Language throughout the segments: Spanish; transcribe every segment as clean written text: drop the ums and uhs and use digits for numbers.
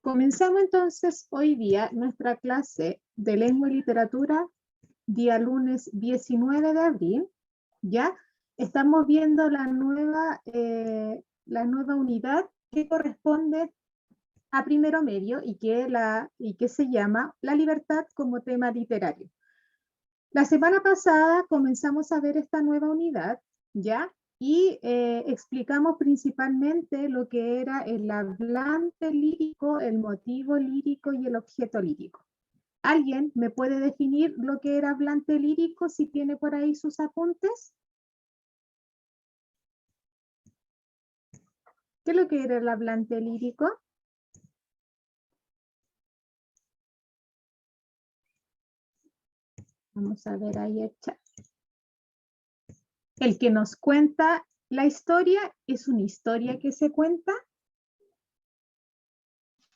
Comenzamos entonces hoy día nuestra clase de lengua y literatura, día lunes 19 de abril. Ya estamos viendo la nueva unidad que corresponde a primero medio y que se llama La libertad como tema literario. La semana pasada comenzamos a ver esta nueva unidad, ¿ya? Y explicamos principalmente lo que era el hablante lírico, el motivo lírico y el objeto lírico. ¿Alguien me puede definir lo que era hablante lírico si tiene por ahí sus apuntes? ¿Qué es lo que era el hablante lírico? Vamos a ver ahí el chat. El que nos cuenta la historia es una historia que se cuenta.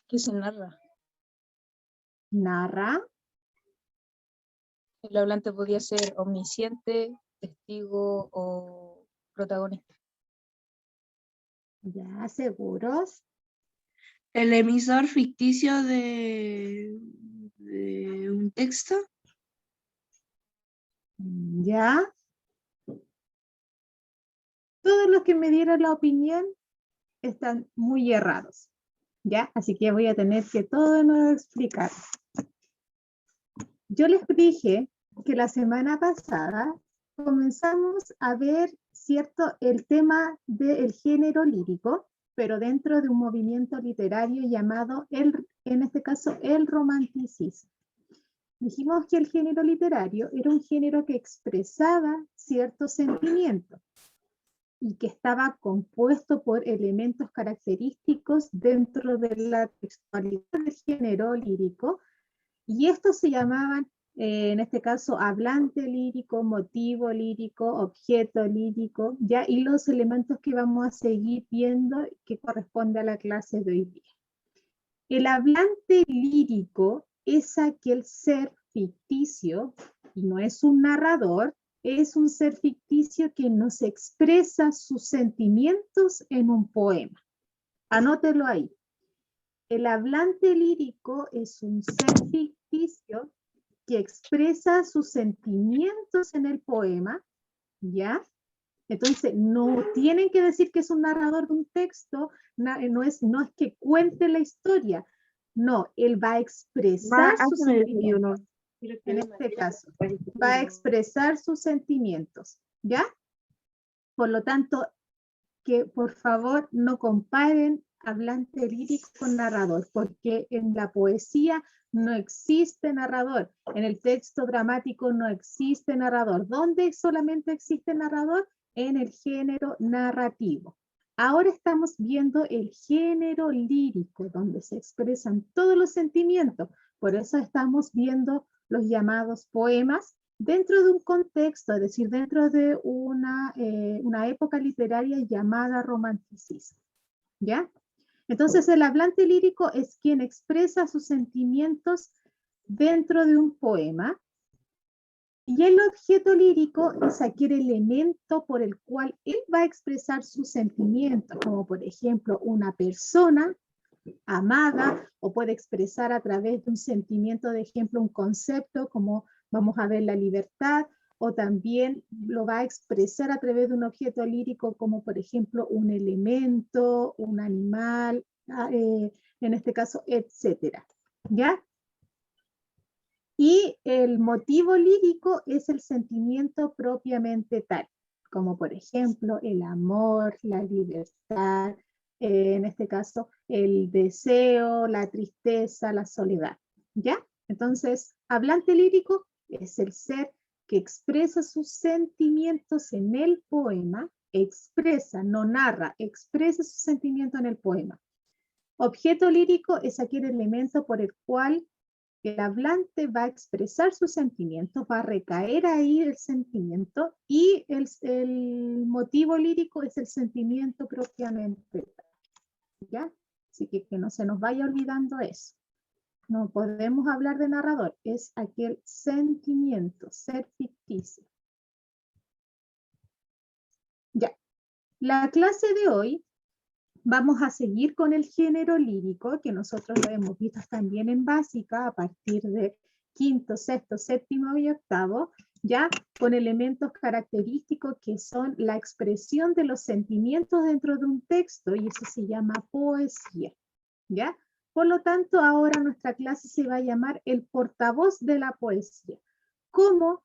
Que se narra. Narra. El hablante podía ser omnisciente, testigo o protagonista. Ya, ¿seguros? El emisor ficticio de un texto. Ya. Todos los que me dieron la opinión están muy errados. ¿Ya? Así que voy a tener que todo de nuevo explicar. Yo les dije que la semana pasada comenzamos a ver, ¿cierto?, el tema del género lírico, pero dentro de un movimiento literario llamado, en este caso, el romanticismo. Dijimos que el género literario era un género que expresaba ciertos sentimientos y que estaba compuesto por elementos característicos dentro de la textualidad del género lírico, y estos se llamaban, en este caso, hablante lírico, motivo lírico, objeto lírico, ¿ya? Y los elementos que vamos a seguir viendo que corresponde a la clase de hoy día. El hablante lírico es aquel ser ficticio, y no es un narrador, es un ser ficticio que nos expresa sus sentimientos en un poema. Anótelo ahí. El hablante lírico es un ser ficticio que expresa sus sentimientos en el poema, ¿ya? Entonces, no tienen que decir que es un narrador de un texto, no es que cuente la historia, no, él va a expresar sus sentimientos. En este caso, va a expresar sus sentimientos, ¿ya? Por lo tanto, que por favor no comparen hablante lírico con narrador, porque en la poesía no existe narrador, en el texto dramático no existe narrador. ¿Dónde solamente existe narrador? En el género narrativo. Ahora estamos viendo el género lírico, donde se expresan todos los sentimientos. Por eso estamos viendo los llamados poemas dentro de un contexto, es decir, dentro de una época literaria llamada romanticismo. ¿Ya? Entonces, el hablante lírico es quien expresa sus sentimientos dentro de un poema. Y el objeto lírico es aquel elemento por el cual él va a expresar sus sentimientos, como por ejemplo una persona amada, o puede expresar a través de un sentimiento, de ejemplo, un concepto, como vamos a ver la libertad, o también lo va a expresar a través de un objeto lírico, como por ejemplo un elemento, un animal, en este caso, etcétera. ¿Ya? Y el motivo lírico es el sentimiento propiamente tal, como por ejemplo el amor, la libertad, en este caso el deseo, la tristeza, la soledad. ¿Ya? Entonces, hablante lírico es el ser que expresa sus sentimientos en el poema, expresa, no narra, expresa sus sentimientos en el poema. Objeto lírico es aquel elemento por el cual el hablante va a expresar sus sentimientos, va a recaer ahí el sentimiento, y el motivo lírico es el sentimiento propiamente. ¿Ya? Así que no se nos vaya olvidando eso. No podemos hablar de narrador, es aquel sentimiento, ser ficticio. Ya. La clase de hoy Vamos a seguir con el género lírico, que nosotros lo hemos visto también en básica, a partir de quinto, sexto, séptimo y octavo, ya con elementos característicos que son la expresión de los sentimientos dentro de un texto, y eso se llama poesía, ¿ya? Por lo tanto, ahora nuestra clase se va a llamar el portavoz de la poesía. Como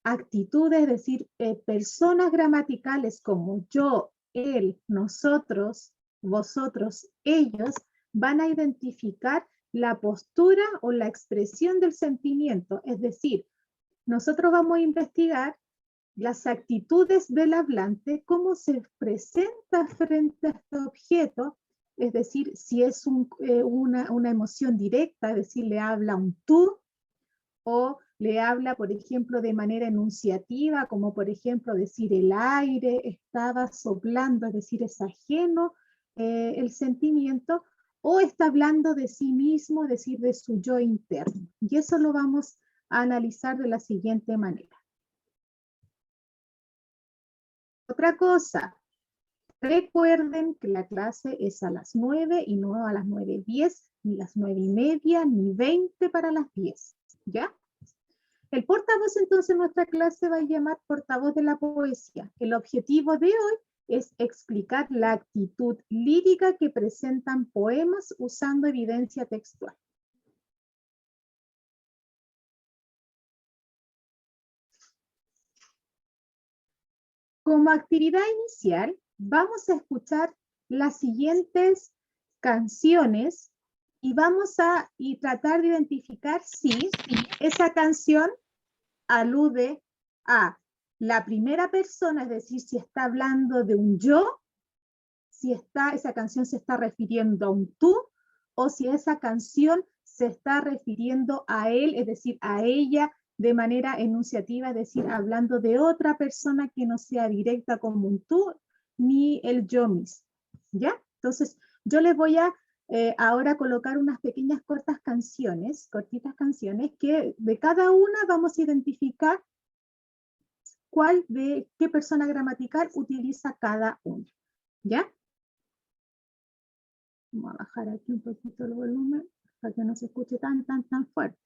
actitudes, es decir, personas gramaticales como yo, él, nosotros, vosotros, ellos, van a identificar la postura o la expresión del sentimiento. Es decir, nosotros vamos a investigar las actitudes del hablante, cómo se presenta frente a este objeto, es decir, si es una emoción directa, es decir, le habla un tú, o le habla, por ejemplo, de manera enunciativa, como por ejemplo decir el aire estaba soplando, es decir, es ajeno el sentimiento, o está hablando de sí mismo, es decir, de su yo interno. Y eso lo vamos a analizar de la siguiente manera. Otra cosa, recuerden que la clase es a las 9 y no a las 9:10, ni las 9:30, ni 20 para las 10, ¿ya? El portavoz entonces en nuestra clase va a llamar portavoz de la poesía. El objetivo de hoy es explicar la actitud lírica que presentan poemas usando evidencia textual. Como actividad inicial, vamos a escuchar las siguientes canciones y vamos a tratar de identificar si esa canción alude a la primera persona, es decir, si está hablando de un yo, si esa canción se está refiriendo a un tú, o si esa canción se está refiriendo a él, es decir, a ella, de manera enunciativa, es decir, hablando de otra persona que no sea directa como un tú, ni el yo mismo, ¿ya? Entonces, yo les voy a ahora colocar unas pequeñas cortitas canciones, que de cada una vamos a identificar qué persona gramatical utiliza cada una, ¿ya? Vamos a bajar aquí un poquito el volumen para que no se escuche tan fuerte.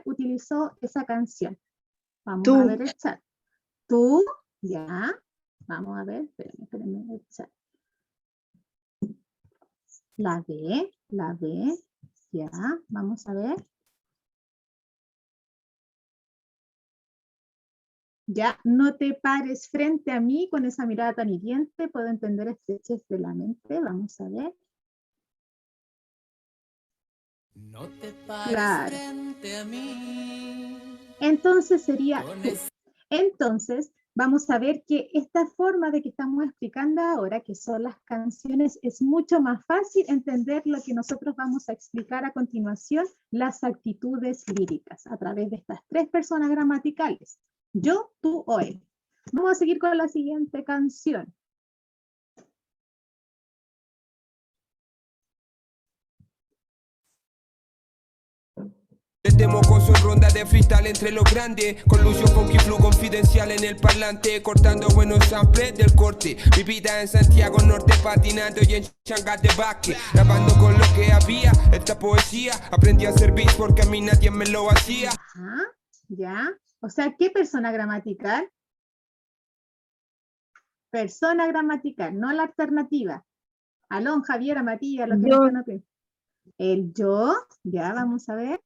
Utilizó esa canción. Vamos a ver el chat. Tú, ya. Vamos a ver, espérenme el chat. La B, ya. Vamos a ver. Ya, no te pares frente a mí con esa mirada tan hiriente. Puedo entender estrechez de la mente. Vamos a ver. No te pares frente a mí. Entonces sería tú. Entonces, vamos a ver que esta forma de que estamos explicando ahora, que son las canciones, es mucho más fácil entender lo que nosotros vamos a explicar a continuación, las actitudes líricas, a través de estas tres personas gramaticales. Yo, tú o él. Vamos a seguir con la siguiente canción. Desde mocoso en ronda de freestyle entre los grandes, con Lucio Funky Flu confidencial en el parlante, cortando buenos samples del corte. Mi vida en Santiago Norte patinando y en Changas de Basque, grabando con lo que había, esta poesía. Aprendí a hacer beats porque a mí nadie me lo hacía. Ajá, ya. O sea, ¿qué persona gramatical? Persona gramatical, no la alternativa. Alon, Javiera, Matías, los que no están. El yo, ya, vamos a ver.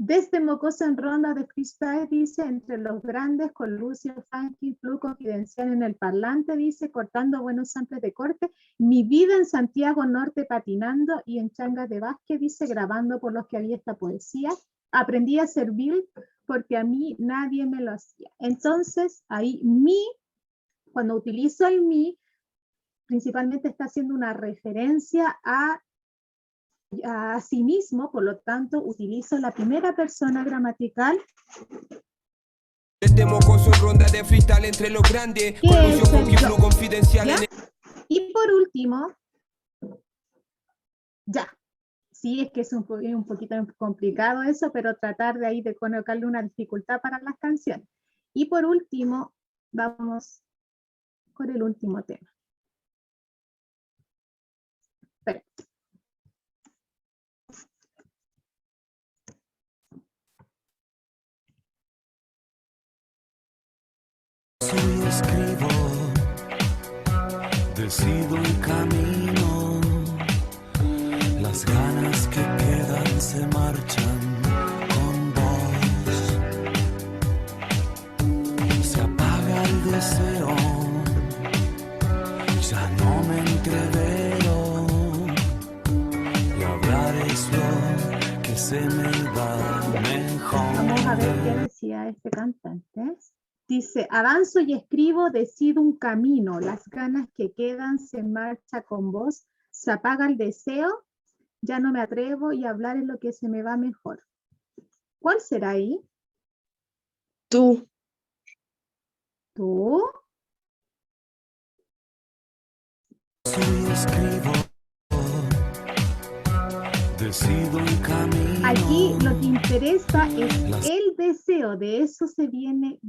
Desde mocoso en ronda de freestyle, dice, entre los grandes, con Lucio, Funky, Flu, confidencial en el parlante, dice, cortando buenos samples de corte, mi vida en Santiago Norte patinando y en Changas de Basque, dice, grabando por los que había esta poesía, aprendí a servir porque a mí nadie me lo hacía. Entonces, ahí mi Cuando utilizo el mi, principalmente está haciendo una referencia a sí mismo, por lo tanto utilizo la primera persona gramatical. Este mocoso en ronda de freestyle entre los grandes. Con Lucio Funky Flow confidencial. ¿Ya? Y por último, ya. Sí, es que es un poquito complicado eso, pero tratar de ahí de colocarle una dificultad para las canciones. Y por último, vamos con el último tema. Perfecto. Soy escribo, decido un camino, las ganas que quedan se marchan con vos, se apaga el deseo, ya no me entrevero, y hablar es lo que se me da mejor. Vamos a ver qué decía este cantante. Dice, avanzo y escribo, decido un camino, las ganas que quedan se marcha con vos, se apaga el deseo, ya no me atrevo y hablar es lo que se me va mejor. ¿Cuál será ahí? Tú. ¿Tú? Soy escribo, decido un camino. Aquí lo que interesa es el deseo, de eso se viene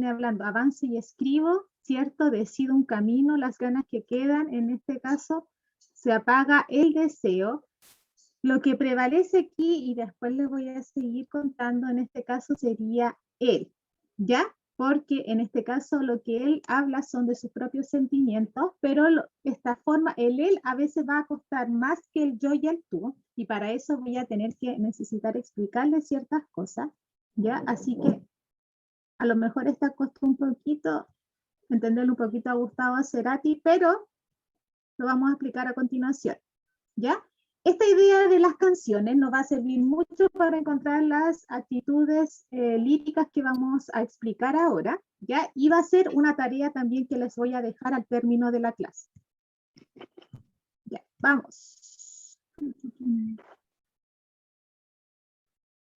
hablando. Avanzo y escribo, ¿cierto? Decido un camino, las ganas que quedan, en este caso se apaga el deseo. Lo que prevalece aquí, y después les voy a seguir contando, en este caso sería él, ¿ya? Porque en este caso lo que él habla son de sus propios sentimientos, pero esta forma, el él a veces va a costar más que el yo y el tú, y para eso voy a tener que necesitar explicarle ciertas cosas, ¿ya? Así que a lo mejor esta costó un poquito, entenderlo un poquito a Gustavo Cerati, pero lo vamos a explicar a continuación, ¿ya? Esta idea de las canciones nos va a servir mucho para encontrar las actitudes líricas que vamos a explicar ahora, ¿ya? Y va a ser una tarea también que les voy a dejar al término de la clase. Ya, vamos.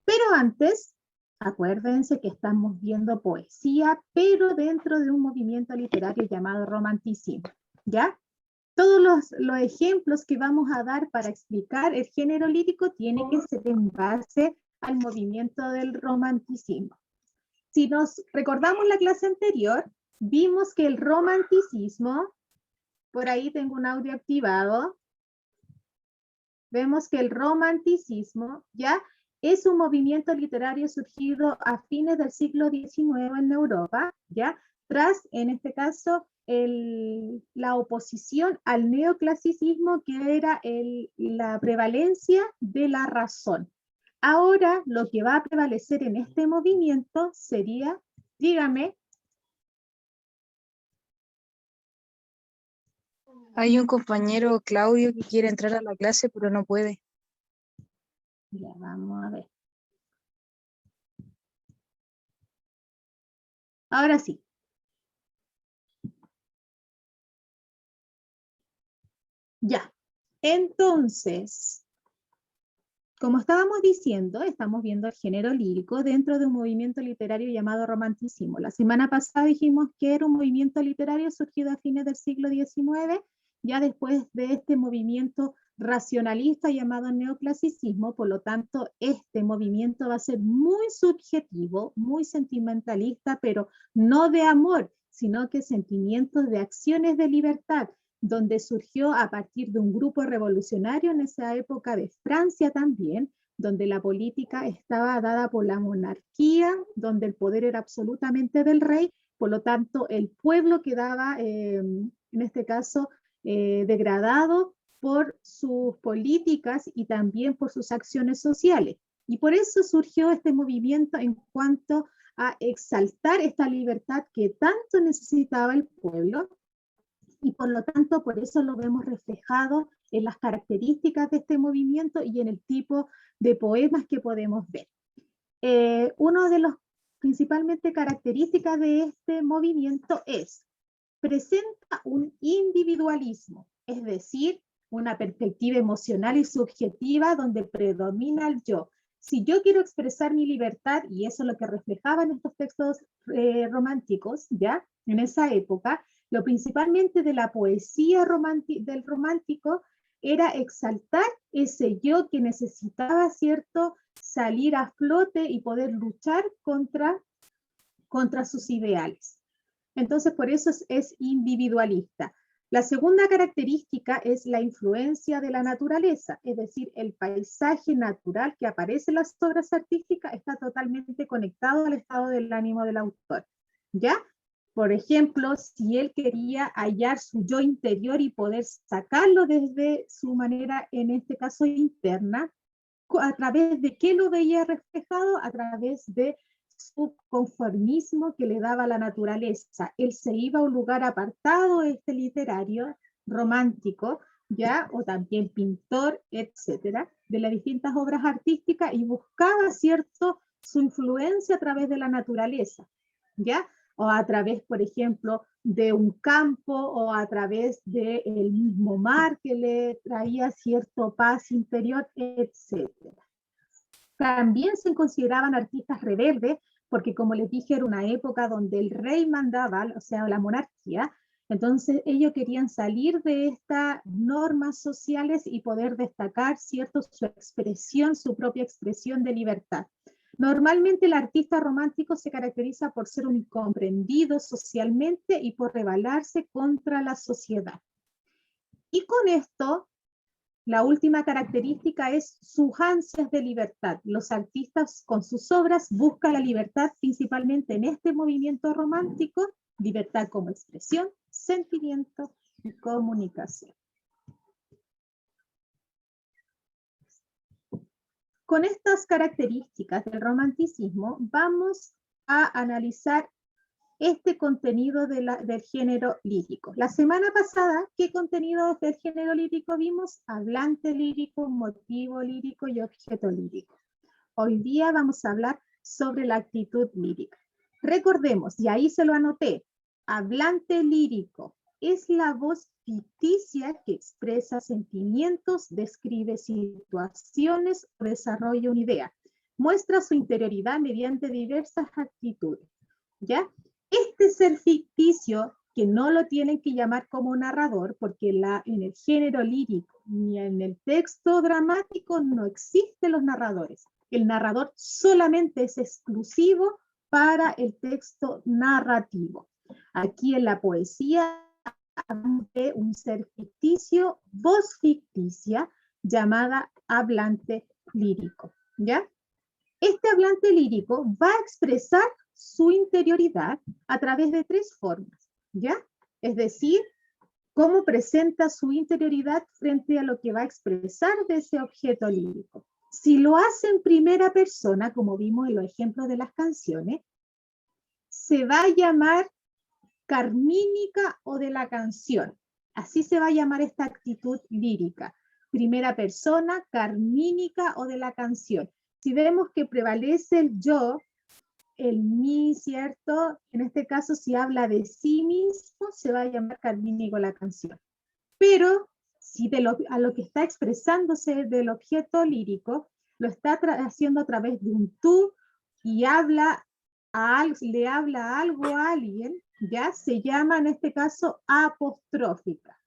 Pero antes, acuérdense que estamos viendo poesía, pero dentro de un movimiento literario llamado romanticismo, ¿ya? Todos los ejemplos que vamos a dar para explicar el género lírico tienen que ser en base al movimiento del romanticismo. Si nos recordamos la clase anterior, vimos que el romanticismo, por ahí tengo un audio activado, vemos que el romanticismo ya es un movimiento literario surgido a fines del siglo XIX en Europa, ya tras, en este caso, la oposición al neoclasicismo, que era la prevalencia de la razón. Ahora lo que va a prevalecer en este movimiento sería, dígame. Hay un compañero, Claudio, que quiere entrar a la clase, pero no puede. Ya, vamos a ver. Ahora sí. Ya, entonces, como estábamos diciendo, estamos viendo el género lírico dentro de un movimiento literario llamado romanticismo. La semana pasada dijimos que era un movimiento literario surgido a fines del siglo XIX, ya después de este movimiento racionalista llamado neoclasicismo, por lo tanto, este movimiento va a ser muy subjetivo, muy sentimentalista, pero no de amor, sino que sentimientos de acciones de libertad, donde surgió a partir de un grupo revolucionario en esa época de Francia también, donde la política estaba dada por la monarquía, donde el poder era absolutamente del rey, por lo tanto el pueblo quedaba, en este caso, degradado por sus políticas y también por sus acciones sociales. Y por eso surgió este movimiento en cuanto a exaltar esta libertad que tanto necesitaba el pueblo, y por lo tanto por eso lo vemos reflejado en las características de este movimiento y en el tipo de poemas que podemos ver. Uno de los principalmente características de este movimiento es presenta un individualismo, es decir, una perspectiva emocional y subjetiva donde predomina el yo. Si yo quiero expresar mi libertad, y eso es lo que reflejaban estos textos románticos, ¿ya? En esa época, lo principalmente de la poesía del romántico era exaltar ese yo que necesitaba, ¿cierto?, salir a flote y poder luchar contra sus ideales. Entonces, por eso es individualista. La segunda característica es la influencia de la naturaleza, es decir, el paisaje natural que aparece en las obras artísticas está totalmente conectado al estado del ánimo del autor, ¿ya? Por ejemplo, si él quería hallar su yo interior y poder sacarlo desde su manera, en este caso interna, ¿a través de qué lo veía reflejado? A través de su conformismo que le daba la naturaleza. Él se iba a un lugar apartado, literario, romántico, ¿ya? O también pintor, etcétera, de las distintas obras artísticas y buscaba, ¿cierto?, su influencia a través de la naturaleza, ¿ya? O a través, por ejemplo, de un campo o a través del mismo mar que le traía cierto paz interior, etcétera. También se consideraban artistas rebeldes, porque como les dije, era una época donde el rey mandaba, o sea, la monarquía, entonces ellos querían salir de estas normas sociales y poder destacar, ¿cierto?, su expresión, su propia expresión de libertad. Normalmente el artista romántico se caracteriza por ser un incomprendido socialmente y por rebelarse contra la sociedad. Y con esto, la última característica es sus ansias de libertad. Los artistas con sus obras buscan la libertad principalmente en este movimiento romántico, libertad como expresión, sentimiento y comunicación. Con estas características del romanticismo vamos a analizar este contenido del género lírico. La semana pasada, ¿qué contenidos del género lírico vimos? Hablante lírico, motivo lírico y objeto lírico. Hoy día vamos a hablar sobre la actitud lírica. Recordemos, y ahí se lo anoté, hablante lírico es la voz ficticia que expresa sentimientos, describe situaciones o desarrolla una idea. Muestra su interioridad mediante diversas actitudes, ¿ya? Este ser ficticio, que no lo tienen que llamar como narrador, porque en el género lírico ni en el texto dramático no existen los narradores. El narrador solamente es exclusivo para el texto narrativo. Aquí en la poesía hablamos de un ser ficticio, voz ficticia, llamada hablante lírico, ¿ya? Este hablante lírico va a expresar su interioridad a través de tres formas, ¿ya? Es decir, cómo presenta su interioridad frente a lo que va a expresar de ese objeto lírico. Si lo hace en primera persona, como vimos en los ejemplos de las canciones, se va a llamar carmínica o de la canción. Así se va a llamar esta actitud lírica. Primera persona, carmínica o de la canción. Si vemos que prevalece el yo, el mí, ¿cierto? En este caso, si habla de sí mismo, se va a llamar carmínico la canción. Pero, si a lo que está expresándose del objeto lírico, lo está haciendo a través de un tú y le habla algo a alguien, ya se llama en este caso apostrófica.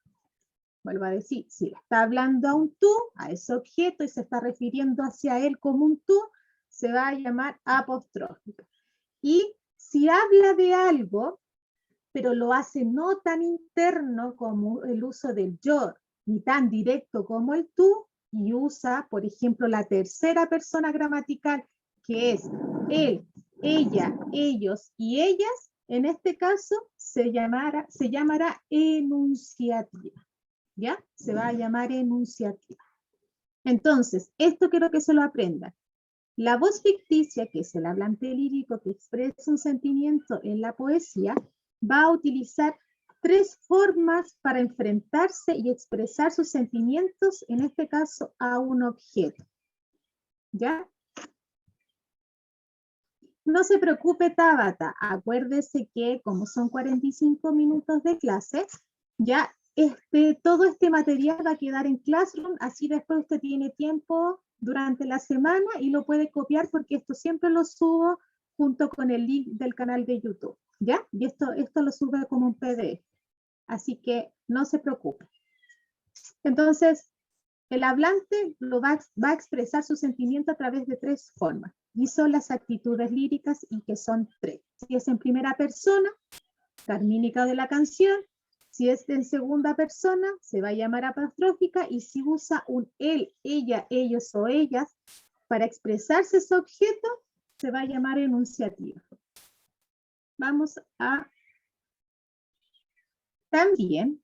Vuelvo a decir, si le está hablando a un tú, a ese objeto, y se está refiriendo hacia él como un tú, se va a llamar apostrófica. Y si habla de algo, pero lo hace no tan interno como el uso del yo, ni tan directo como el tú, y usa, por ejemplo, la tercera persona gramatical, que es él, ella, ellos y ellas, en este caso se llamará enunciativa. ¿Ya? Se va a llamar enunciativa. Entonces, esto quiero que se lo aprendan. La voz ficticia, que es el hablante lírico que expresa un sentimiento en la poesía, va a utilizar tres formas para enfrentarse y expresar sus sentimientos, en este caso, a un objeto. ¿Ya? No se preocupe, Tabata, acuérdese que como son 45 minutos de clase, ya todo este material va a quedar en Classroom, así después usted tiene tiempo durante la semana y lo puede copiar porque esto siempre lo subo junto con el link del canal de YouTube, ¿ya? Y esto lo sube como un PDF, así que no se preocupe. Entonces, el hablante va a expresar su sentimiento a través de 3 formas, y son las actitudes líricas, y que son 3. Si es en primera persona, carmínica de la canción; si es en segunda persona, se va a llamar apostrofática; y si usa un él, ella, ellos o ellas para expresarse ese objeto, se va a llamar enunciativa. Vamos a... También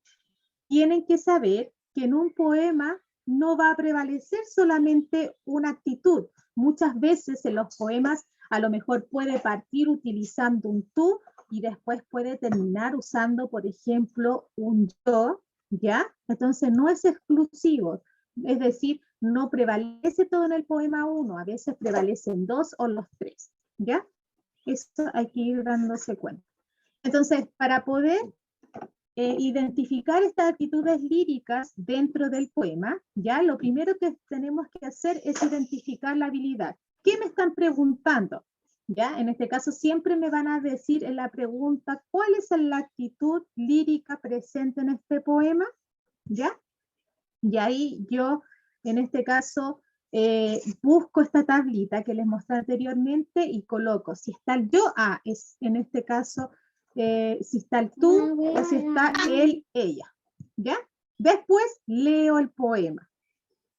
tienen que saber que en un poema no va a prevalecer solamente una actitud. Muchas veces en los poemas a lo mejor puede partir utilizando un tú y después puede terminar usando, por ejemplo, un yo, ¿ya? Entonces no es exclusivo, es decir, no prevalece todo en el poema 1, a veces prevalecen 2 o los 3, ¿ya? Esto hay que ir dándose cuenta. Entonces, para poder identificar estas actitudes líricas dentro del poema, ya lo primero que tenemos que hacer es identificar la habilidad. ¿Qué me están preguntando? Ya, en este caso siempre me van a decir en la pregunta, ¿cuál es la actitud lírica presente en este poema? ¿Ya? Y ahí yo, en este caso, busco esta tablita que les mostré anteriormente y coloco, si está el yo, es en este caso, si está el tú o si está él, ella, ¿ya? Después leo el poema.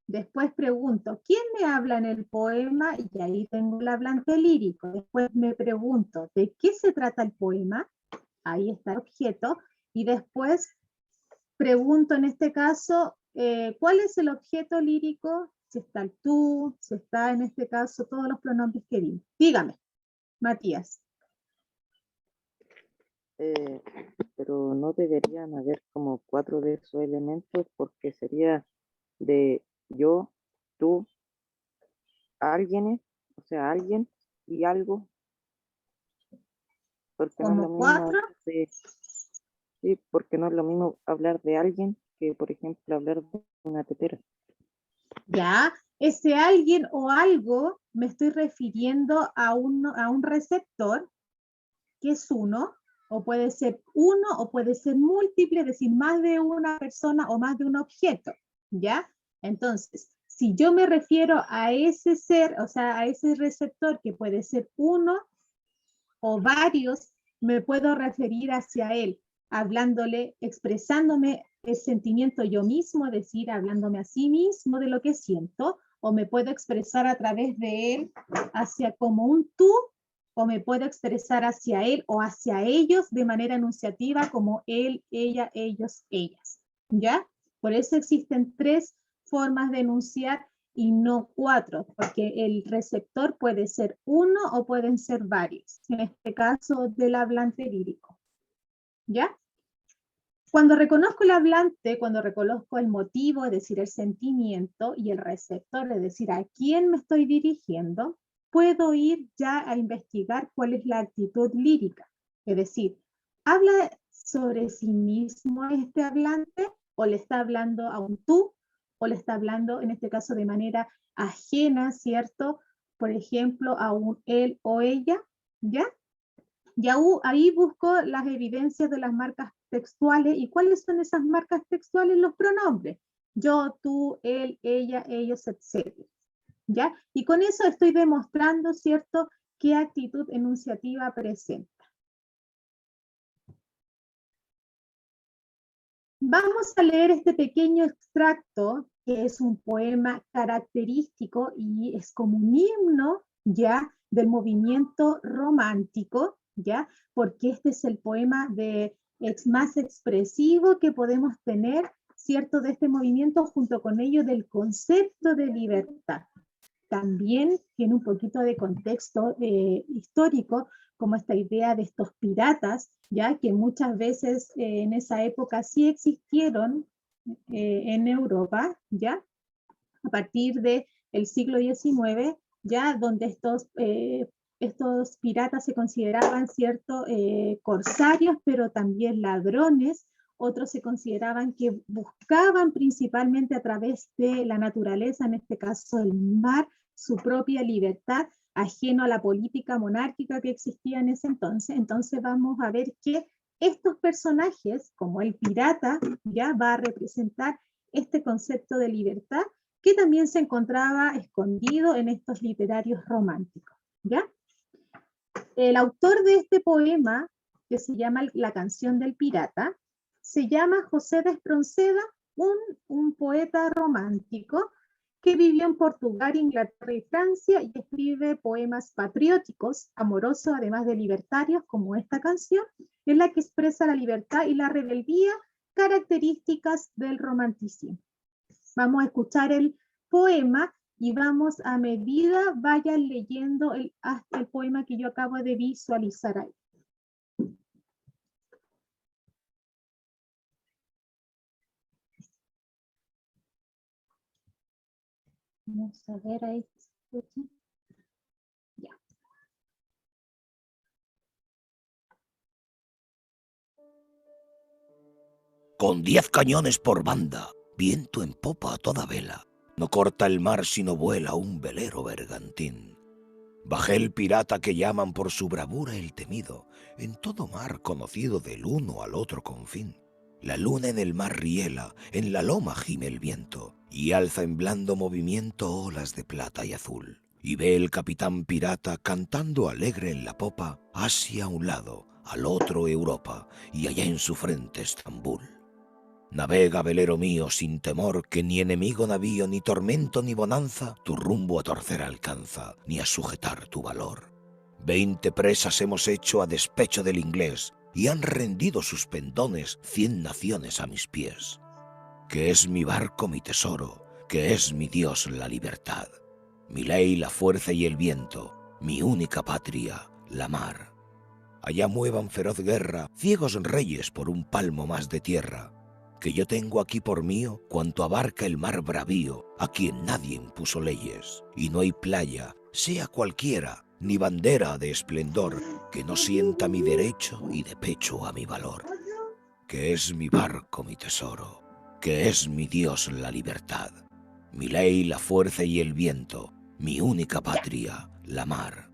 Después pregunto, ¿quién me habla en el poema? Y ahí tengo el hablante lírico. Después me pregunto, ¿de qué se trata el poema? Ahí está el objeto. Y después pregunto en este caso, ¿cuál es el objeto lírico? Si está el tú, si está en este caso todos los pronombres que vimos. Dígame, Matías. Pero no deberían haber como 4 de esos elementos, porque sería de yo, tú, alguien, o sea, alguien y algo. Porque no es lo mismo 4. Sí, porque no es lo mismo hablar de alguien que, por ejemplo, hablar de una tetera. Ya, ese alguien o algo me estoy refiriendo a un receptor, que es uno, o puede ser uno o puede ser múltiple, es decir, más de una persona o más de un objeto, ¿ya? Entonces, si yo me refiero a ese ser, o sea, a ese receptor que puede ser uno o varios, me puedo referir hacia él, hablándole, expresándome el sentimiento yo mismo, es decir, hablándome a sí mismo de lo que siento, o me puedo expresar a través de él hacia como un tú, o me puedo expresar hacia él o hacia ellos de manera enunciativa como él, ella, ellos, ellas, ¿ya? Por eso existen 3 formas de enunciar y no 4, porque el receptor puede ser uno o pueden ser varios, en este caso del hablante lírico, ¿ya? Cuando reconozco el hablante, cuando reconozco el motivo, es decir, el sentimiento, y el receptor, es decir, a quién me estoy dirigiendo, puedo ir ya a investigar cuál es la actitud lírica. Es decir, ¿habla sobre sí mismo este hablante o le está hablando a un tú o le está hablando, en este caso, de manera ajena, ¿cierto? Por ejemplo, a un él o ella, ¿ya? Y ahí busco las evidencias de las marcas textuales. ¿Y cuáles son esas marcas textuales? Los pronombres. Yo, tú, él, ella, ellos, etc. ¿Ya? Y con eso estoy demostrando, ¿cierto?, qué actitud enunciativa presenta. Vamos a leer este pequeño extracto, que es un poema característico y es como un himno, ¿ya?, del movimiento romántico, ¿ya? Porque este es el poema más expresivo que podemos tener, ¿cierto?, de este movimiento, junto con ello del concepto de libertad. También tiene un poquito de contexto histórico, como esta idea de estos piratas, ya que muchas veces en esa época sí existieron en Europa, ya a partir del siglo XIX, ya donde estos estos piratas se consideraban, ¿cierto?, corsarios, pero también ladrones. Otros se consideraban que buscaban principalmente a través de la naturaleza, en este caso el mar, su propia libertad, ajeno a la política monárquica que existía en ese entonces. Entonces vamos a ver que estos personajes, como el pirata, ya va a representar este concepto de libertad que también se encontraba escondido en estos literarios románticos, ¿ya? El autor de este poema, que se llama La canción del pirata, se llama José de Espronceda, un poeta romántico que vivió en Portugal, Inglaterra y Francia, y escribe poemas patrióticos, amorosos, además de libertarios, como esta canción, en la que expresa la libertad y la rebeldía, características del romanticismo. Vamos a escuchar el poema y vamos, a medida vayan leyendo el poema que yo acabo de visualizar ahí. Vamos a ver ahí. Ya. Con 10 cañones por banda, viento en popa a toda vela, no corta el mar sino vuela un velero bergantín. Bajé el pirata que llaman por su bravura el temido, en todo mar conocido del uno al otro confín. La luna en el mar riela, en la loma gime el viento, y alza en blando movimiento olas de plata y azul. Y ve el capitán pirata cantando alegre en la popa, Asia a un lado, al otro Europa, y allá en su frente Estambul. Navega, velero mío, sin temor que ni enemigo navío, ni tormento ni bonanza, tu rumbo a torcer alcanza, ni a sujetar tu valor. 20 presas hemos hecho a despecho del inglés, y han rendido sus pendones 100 naciones a mis pies. Que es mi barco mi tesoro, que es mi Dios la libertad, mi ley la fuerza y el viento, mi única patria, la mar. Allá muevan feroz guerra ciegos reyes por un palmo más de tierra, que yo tengo aquí por mío cuanto abarca el mar bravío, a quien nadie impuso leyes, y no hay playa, sea cualquiera, ni bandera de esplendor, que no sienta mi derecho y de pecho a mi valor. Que es mi barco mi tesoro, que es mi Dios la libertad, mi ley la fuerza y el viento, mi única patria, la mar.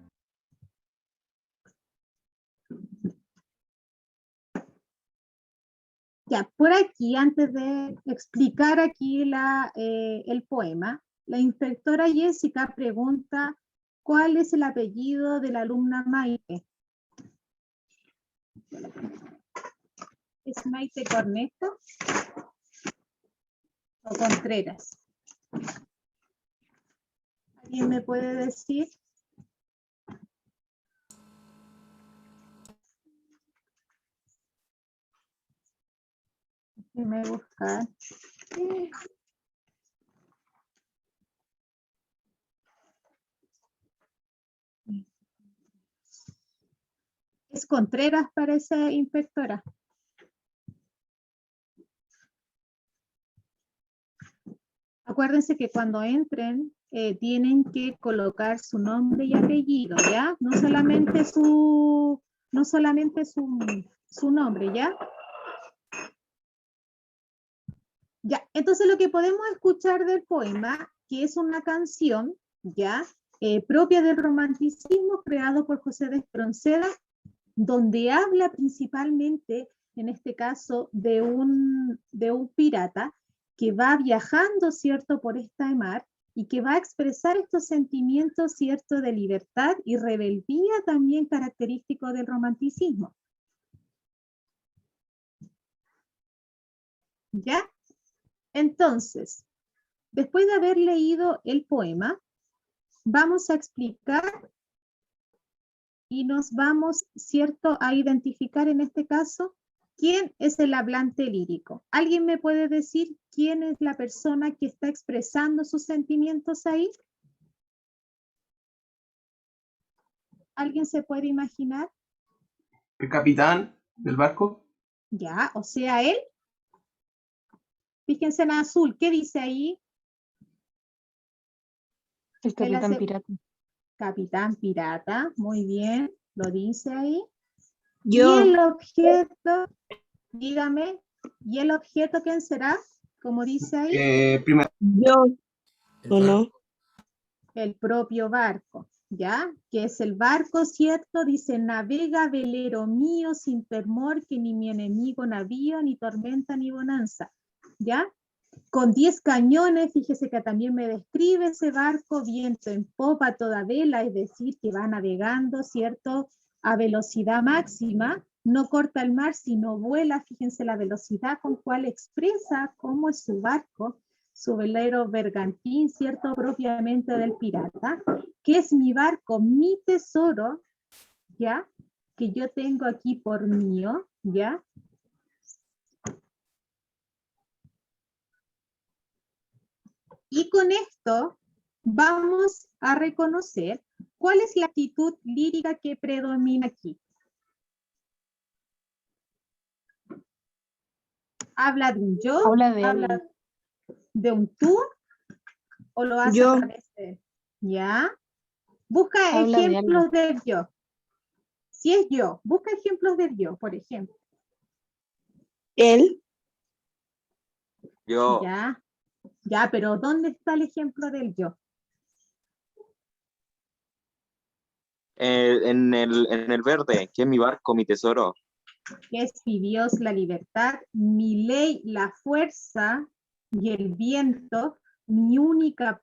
Ya, por aquí, antes de explicar aquí el poema, la inspectora Jessica pregunta ¿cuál es el apellido de la alumna Maite? ¿Es Maite Cornejo o Contreras? ¿Alguien me puede decir? Déjeme buscar. Es Contreras, parece, inspectora. Acuérdense que cuando entren tienen que colocar su nombre y apellido, ¿ya? No solamente su nombre, ¿ya? Ya, entonces lo que podemos escuchar del poema, que es una canción, ¿ya? Propia del romanticismo, creado por José de Espronceda, donde habla principalmente, en este caso, de un pirata que va viajando, ¿cierto?, por esta mar y que va a expresar estos sentimientos, ¿cierto?, de libertad y rebeldía también característicos del romanticismo. ¿Ya? Entonces, después de haber leído el poema, vamos a explicar y nos vamos, ¿cierto?, a identificar en este caso quién es el hablante lírico. ¿Alguien me puede decir quién es la persona que está expresando sus sentimientos ahí? ¿Alguien se puede imaginar? El capitán del barco. Ya, o sea, él. Fíjense en azul, ¿qué dice ahí? El capitán pirata. Capitán pirata, muy bien, lo dice ahí. Yo. Y el objeto, dígame, ¿y el objeto quién será? Como dice ahí. Primero. Yo. El ¿O no? barco. El propio barco, ¿ya? Que es el barco, ¿cierto? Dice, navega velero mío sin temor que ni mi enemigo navío, ni tormenta, ni bonanza, ¿ya? Con 10 cañones, fíjese que también me describe ese barco, viento en popa toda vela, es decir, que va navegando, ¿cierto? A velocidad máxima, no corta el mar, sino vuela, fíjense la velocidad con cual expresa cómo es su barco, su velero bergantín, ¿cierto? Propiamente del pirata, que es mi barco, mi tesoro, ¿ya? Que yo tengo aquí por mío, ¿ya? Y con esto vamos a reconocer cuál es la actitud lírica que predomina aquí. ¿Habla de un yo? Habla de un tú? ¿O lo hace Yo. a través de? ¿Ya? Busca Habla de ejemplos del yo. Si es yo, busca ejemplos del yo, por ejemplo. Él. Yo, Ya, ya, pero ¿dónde está el ejemplo del yo? en el verde, que es mi barco, mi tesoro. Que es mi Dios la libertad, mi ley la fuerza y el viento, mi única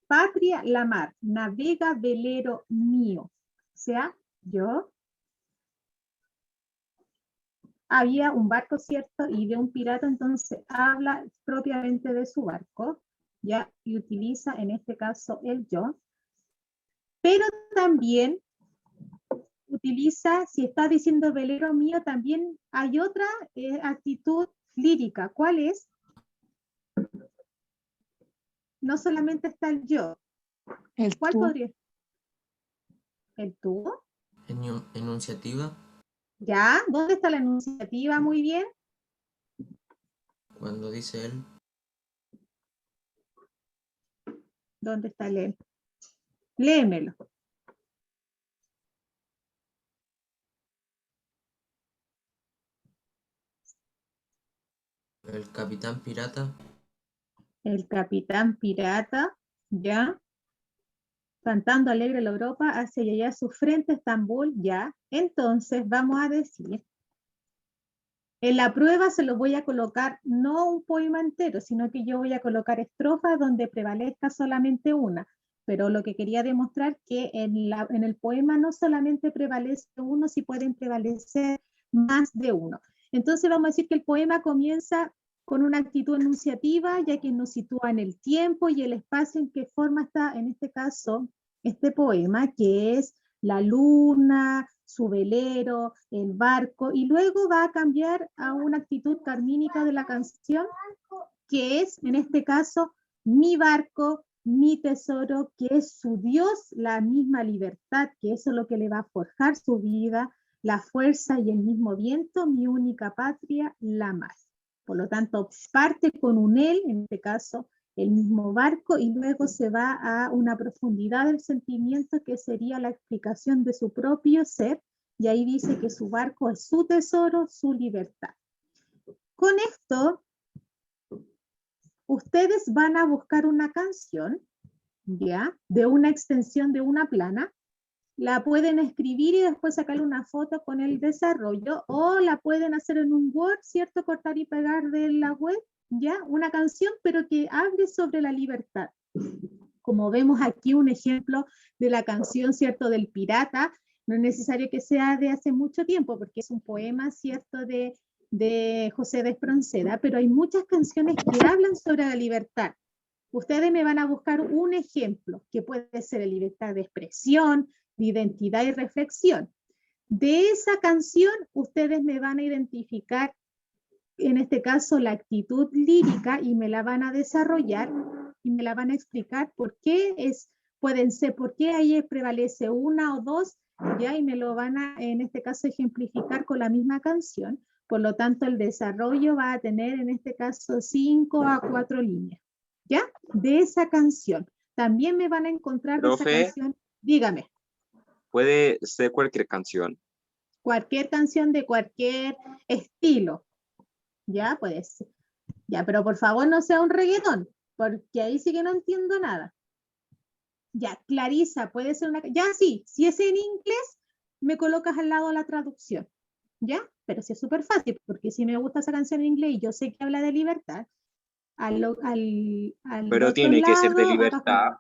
patria la mar, navega velero mío. O sea, yo había un barco, ¿cierto? Y de un pirata, entonces habla propiamente de su barco, ¿ya? Y utiliza en este caso el yo. Pero también utiliza, si está diciendo velero mío, también hay otra actitud lírica. ¿Cuál es? No solamente está el yo. el ¿Cuál tú. podría? ¿El tú? Enunciativa. ¿Ya? ¿Dónde está la enunciativa? Muy bien. Cuando dice él. ¿Dónde está el él? Léemelo. El capitán pirata. El capitán pirata, ¿ya? Cantando alegre la Europa, hacia allá su frente, Estambul, ¿ya? Entonces vamos a decir, en la prueba se lo voy a colocar no un poema entero, sino que yo voy a colocar estrofas donde prevalezca solamente una. Pero lo que quería demostrar que en el poema no solamente prevalece uno, si pueden prevalecer más de uno. Entonces vamos a decir que el poema comienza con una actitud enunciativa, ya que nos sitúa en el tiempo y el espacio en que forma está, en este caso, este poema, que es la luna, su velero, el barco, y luego va a cambiar a una actitud carmínica de la canción, que es, en este caso, mi barco, mi tesoro, que es su Dios, la misma libertad, que eso es lo que le va a forjar su vida, la fuerza y el mismo viento, mi única patria, la mar. Por lo tanto, parte con un él, en este caso, el mismo barco, y luego se va a una profundidad del sentimiento que sería la explicación de su propio ser, y ahí dice que su barco es su tesoro, su libertad. Con esto, ustedes van a buscar una canción, ¿ya? De una extensión de una plana, la pueden escribir y después sacarle una foto con el desarrollo, o la pueden hacer en un Word, ¿cierto? Cortar y pegar de la web, ¿ya? Una canción, pero que hable sobre la libertad. Como vemos aquí un ejemplo de la canción, ¿cierto? Del pirata, no es necesario que sea de hace mucho tiempo, porque es un poema, ¿cierto? De José de Espronceda, pero hay muchas canciones que hablan sobre la libertad. Ustedes me van a buscar un ejemplo, que puede ser la libertad de expresión, de identidad y reflexión. De esa canción, ustedes me van a identificar, en este caso, la actitud lírica, y me la van a desarrollar, y me la van a explicar por qué pueden ser, por qué ahí prevalece una o dos, ya, y me lo van a, en este caso, ejemplificar con la misma canción. Por lo tanto, el desarrollo va a tener, en este caso, 5 a 4 líneas, ¿ya? De esa canción. También me van a encontrar de esa Profe. canción. Dígame. Puede ser cualquier canción. Cualquier canción de cualquier estilo. Ya, puede ser. Ya, pero por favor no sea un reggaetón, porque ahí sí que no entiendo nada. Ya, Clarisa, puede ser una... Ya, sí, si es en inglés, me colocas al lado la traducción. ¿Ya? Pero sí es súper fácil, porque si me gusta esa canción en inglés y yo sé que habla de libertad, Pero tiene que ser de libertad.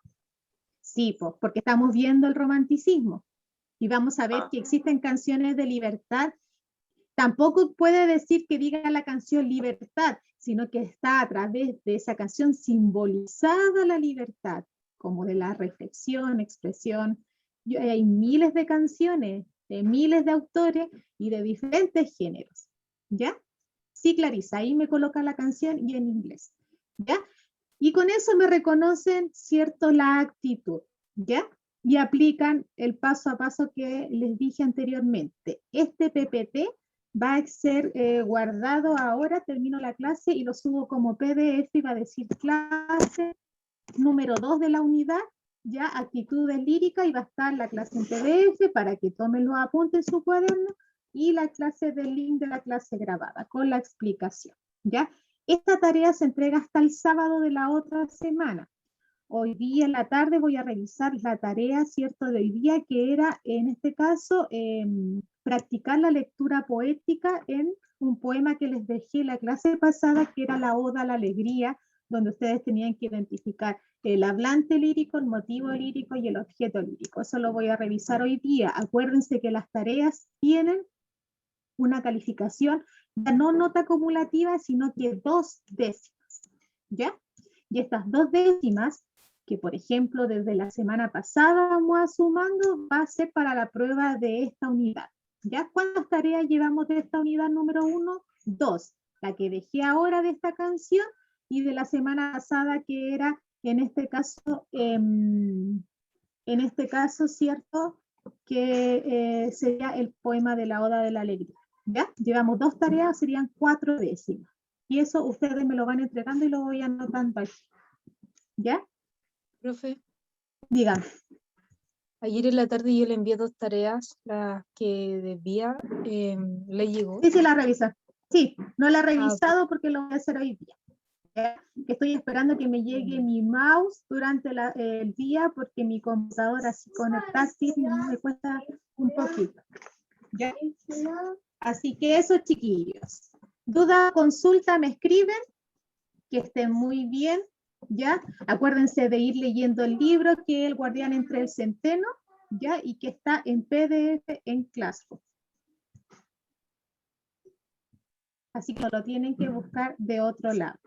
Sí, pues, porque estamos viendo el romanticismo y vamos a ver Ah. que existen canciones de libertad. Tampoco puede decir que diga la canción libertad, sino que está a través de esa canción simbolizada la libertad, como de la reflexión, expresión. Hay miles de canciones, de miles de autores y de diferentes géneros. ¿Ya? Sí, Clarisa, ahí me coloca la canción y en inglés. ¿Ya? Y con eso me reconocen, ¿cierto?, la actitud, ¿ya? Y aplican el paso a paso que les dije anteriormente. Este PPT va a ser guardado ahora, termino la clase y lo subo como PDF y va a decir clase número 2 de la unidad, ya actitudes líricas, y va a estar la clase en PDF para que tomen los apuntes en su cuaderno y la clase del link de la clase grabada con la explicación, ¿ya? Esta tarea se entrega hasta el sábado de la otra semana. Hoy día en la tarde voy a revisar la tarea, ¿cierto?, de hoy día, que era, en este caso, practicar la lectura poética en un poema que les dejé la clase pasada, que era la Oda a la Alegría, donde ustedes tenían que identificar el hablante lírico, el motivo lírico y el objeto lírico. Eso lo voy a revisar hoy día. Acuérdense que las tareas tienen una calificación, ya no nota acumulativa, sino que 2 décimas, ¿ya? Y estas 2 décimas, que por ejemplo desde la semana pasada vamos sumando, va a ser para la prueba de esta unidad, ¿ya? ¿Cuántas tareas llevamos de esta unidad número 1? 2, la que dejé ahora de esta canción y de la semana pasada, que era, en este caso, ¿cierto?, que sería el poema de la Oda de la Alegría. ¿Ya? Llevamos 2 tareas, serían 4 décimas. Y eso ustedes me lo van entregando y lo voy anotando aquí. ¿Ya? Profe, Díganme. ayer en la tarde yo le envié 2 tareas, las que debía, ¿le llegó? Sí, la revisa. Sí, no la he ok. revisado porque lo voy a hacer hoy día. ¿Ya? Estoy esperando que me llegue mi mouse durante el día, porque mi computadora así con el táctil me cuesta un poquito. ¿Ya? Así que eso, chiquillos. Duda, consulta, me escriben. Que estén muy bien, ¿ya? Acuérdense de ir leyendo el libro, que es El Guardián entre el Centeno, ¿ya? Y que está en PDF en Classroom. Así que lo tienen que buscar de otro lado.